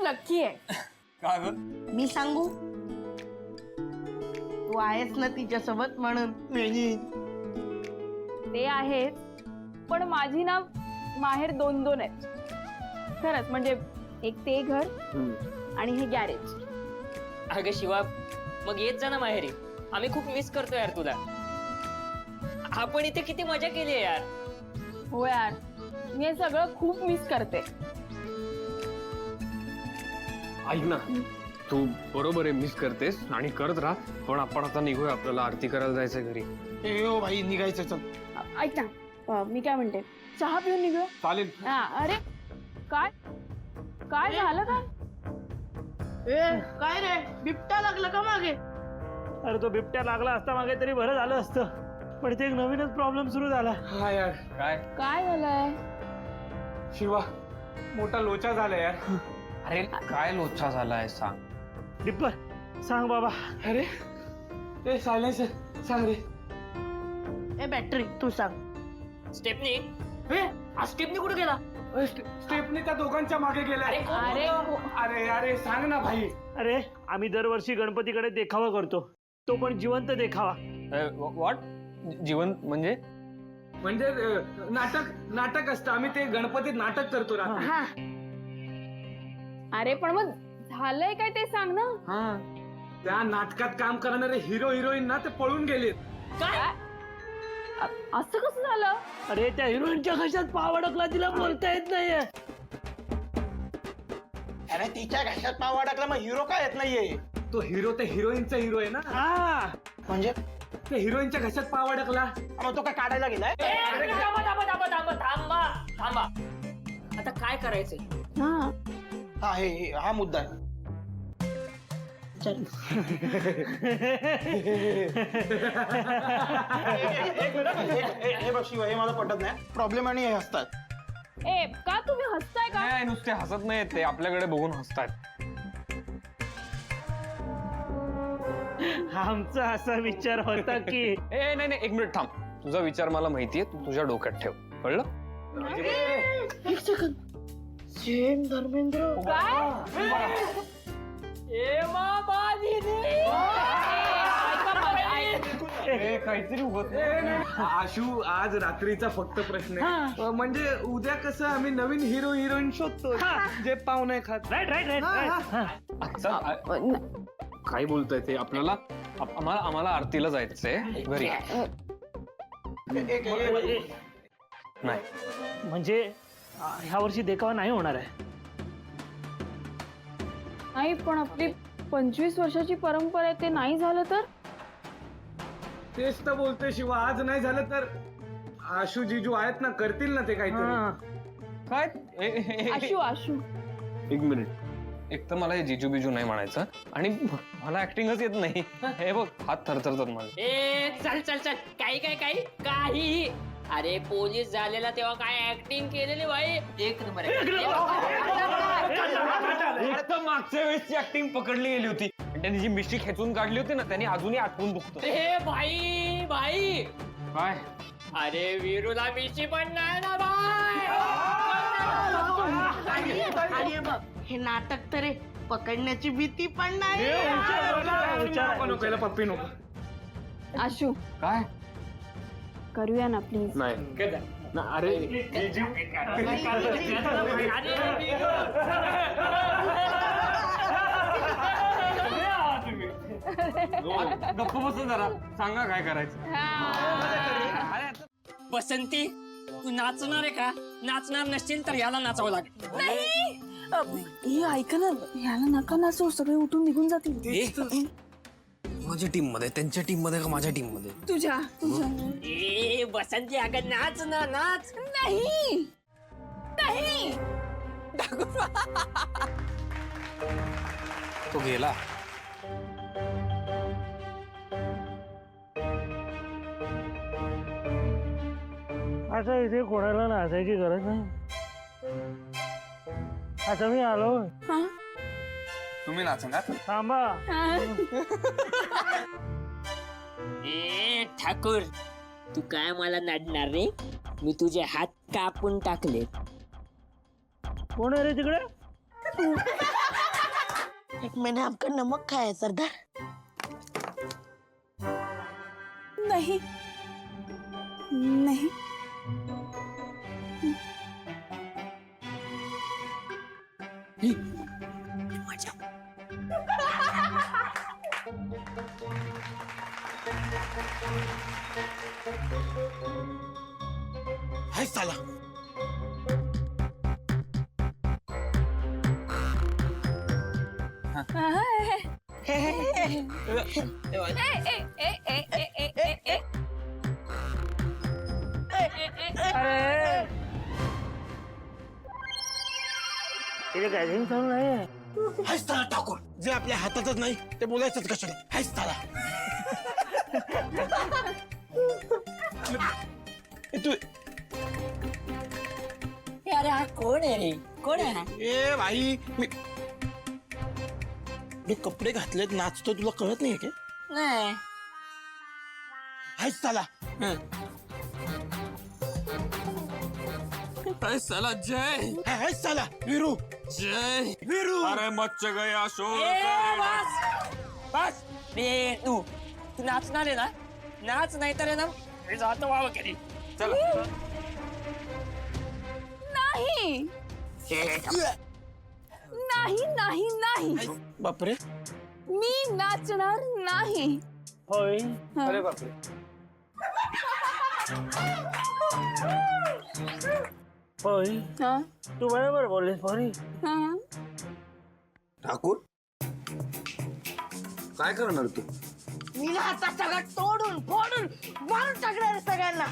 Lucky आहे. का ग? मी सांगू तू आहेस ना तिच्यासोबत म्हणून. ते आहेत पण माझी ना माहेर 2-2 आहेत खरंच. म्हणजे एक ते घर आणि हे गॅरेज. अगं शिवा मग येत जा ना माहेरी. आम्ही खूप मिस करतो यार तुला. आपण इथे किती मजा केली आहे यार. हो यार मी हे सगळं खूप मिस करते. ऐक ना, तू बरोबर आहे, मिस करतेस आणि करत राहा. पण आपण आता निघूया, आपल्याला आरती करायला जायचंय घरी. हो भाई निघायचं चल. ऐक ना मी काय म्हणते चहा पिऊन निघूया. चालेल. हा अरे काय काय झालं काय? काय रे बिबट्या लागला का मागे? अरे तो बिबट्या लागला असता मागे तरी बरं झालं असतं, पण इथे एक नवीनच प्रॉब्लेम सुरू झाला. हा यार. काय? काय झालंय? शिवा मोठा लोचा झाला यार. अरे काय लोचा झालाय सांग. डिप्पर सांग बाबा. अरे ते सायलेन्स सांग रे. ए बॅटरी तू सांग. स्टेपनी आज स्टेपनी कुठे गेला? स्टेपनी त्या दोघांच्या मागे गेलाय. अरे अरे अरे सांग ना भाई. अरे आम्ही दरवर्षी गणपतीकडे देखावा करतो, तो पण जिवंत देखावा. व्हॉट? जीवन म्हणजे? म्हणजे नाटक असतं. आम्ही ते गणपतीत नाटक करतो रात्री. हा अरे पण मग झालंय काय ते सांग ना. हा त्या नाटकात काम करणारे हिरो हिरोईन ना ते पळून गेलेत. काय? असं कसं झालं? अरे त्या हिरोईनच्या घशात पाव अडकला, तिला बोलता येत नाहीये. अरे तिच्या घशात पाव अडकला मग हिरो काय येत नाहीये? तो हिरो ते हिरोईनचा हिरो आहे ना. हा म्हणजे ते हिरोईनच्या घशात पाव अडकला. मग तो काय काढायला गेलाय? थांबा. आता काय करायचंय? हा हा मुद्दा आहे. चल हे बघ शिवा, हे मला पटत नाही. प्रॉब्लेम आणि हे असतात. ए का तुम्ही हसताय का? नाही, नुसते हसत नाही, ते आपल्याकडे बघून हसतायत. आमचा असा विचार होता की ए नाही नाही, एक मिनिट थांब. तुझा विचार मला माहितीये, तू तुझ्या डोक्यात ठेव, कळलं? एक सेकंद. सेम धर्मेंद्र. काय? काहीतरी होत. आशू आज रात्रीचा फक्त प्रश्न आहे. म्हणजे उद्या कसं आम्ही नवीन हिरो हिरोईन शोधतो जे पाव नाही खात. Right right right. अच्छा काय बोलतोय ते? आम्हाला आरतीला जायचंय घरी. नाही म्हणजे ह्या वर्षी देखावा नाही होणार आहे. नाही पण आपली 25 वर्षाची परंपरा आहे, ते नाही झालं तर? तेच तर बोलतोय शिवा. आज नाही झालं तर आशू जिजू आहेत ना, करतील ना ते काहीतरी. काय? आशू एक मिनिट. एक तर मला हे जिजू बिजू नाही म्हणायचं आणि मला ऍक्टिंगच येत नाही. हे बघ हात थरथरतात माझे. चल काही. अरे पोलीस झालेला तेव्हा काय ऍक्टिंग केलेली भाई, एक नंबर. एक तर मागच्या वेळेसची ऍक्टिंग पकडली गेली होती, त्यांनी जी मिस्टी खेचून काढली होती ना, त्यांनी अजूनही आठवून दुखतो. ए भाई काय? अरे वीरूला मिशी पण नाही ना भाई. आणि बघ हे नाटक तर आहे, पकडण्याची भीती पण नाही. पप्पी नको. आशू काय? करूया ना प्लीज. नाही अरे गप्प बसून जरा सांगा काय करायचं. बसंती तू नाचणार आहे का? नाचणार नसशील तर याला नाचावं लागेल. हे ऐका ना, ह्याला नका नाचू, सगळे उठून निघून जातील. माझ्या टीम मध्ये, त्यांच्या टीम मध्ये का माझ्या टीम मध्ये? तुझ्या ए बसंती अगं नाच ना नाच. नाही नाही. तो गेला. आता इथे कोणाला नाचायची गरज नाही. आता मी आलो. तुम्ही नाचणार? थांबा. ए ठाकूर तू काय मला नाडणार रे? मी तुझे हात कापून टाकले. कोण आहे रे तिकडे? एक मैंने आपका नमक खाया है सरदार. नाही नाही हाय साला. हाय साला ठाकूर. जे आपल्या हातातच नाही ते बोलायचंच कशाला. हाय साला. तू अरे हा कोण आहे रे कोण आहे हा? ए भाई मी कपडे घातलेत नाचतो तुला कळत नाही की नाही हाय साला. हाय साला जय हाय साला वीरू. जय वीरू. अरे मच्च गया शोर ए, बस रे तू तू नाचणार आहे ना नाच नाही तर आहे ना मी जातो वाव करी नाही नाही नाही नाही बापरे. मी नाचणार नाही. होय अरे बापरे. होय हा तू बरोबर बोललीस पोरी हा ठाकूर काय करणार तू? मी ना आता सगळं तोडून फोडून मारून टाकणार आहे सगळ्यांना.